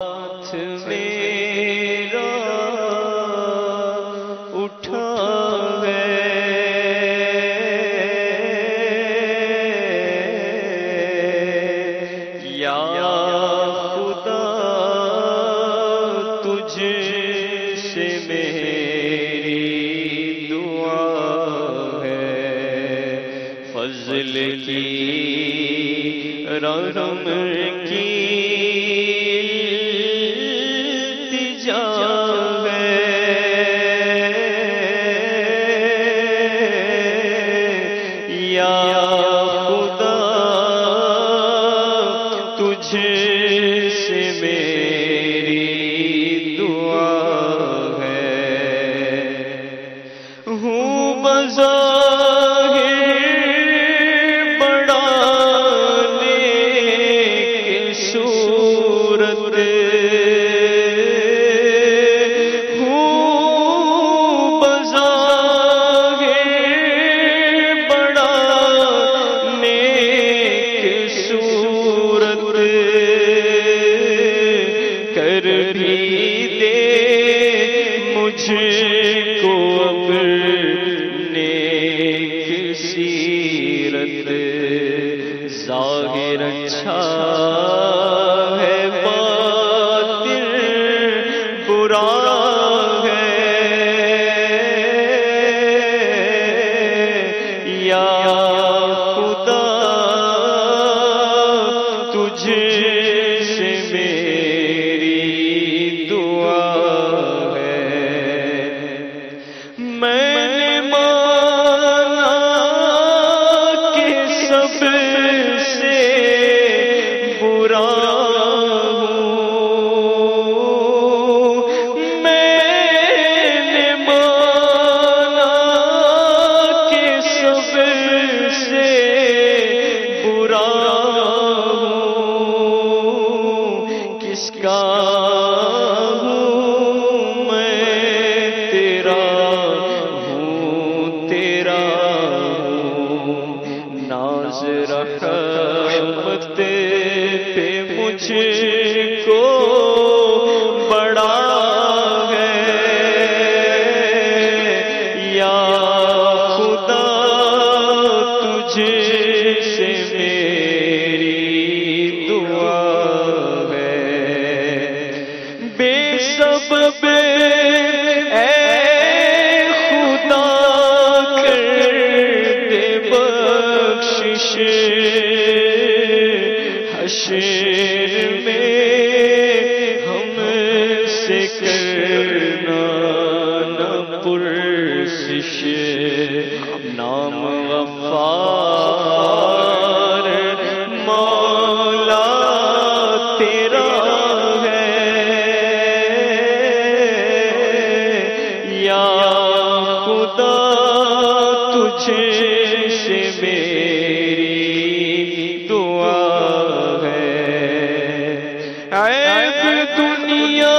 ہاتھ میرا اٹھا ہے یا خدا تجھ سے میری دعا ہے، فضل کی رحم کی ظاہر اچھا ہے باطن برا ہے، یا خدا تجھ سے میری دعا ہے، میں نے مانا کہ سب رحمت پہ مجھ کو بڑا ہے، یا خدا تجھ سے میری دعا ہے، بے سبب اے خدا کر دے بخشش، حشر میں ہم سے کرنا نہ پرسش، نام غفار مولا تیرا ہے، یا خدا تجھ سے میری دعا ہے، عیب دنیا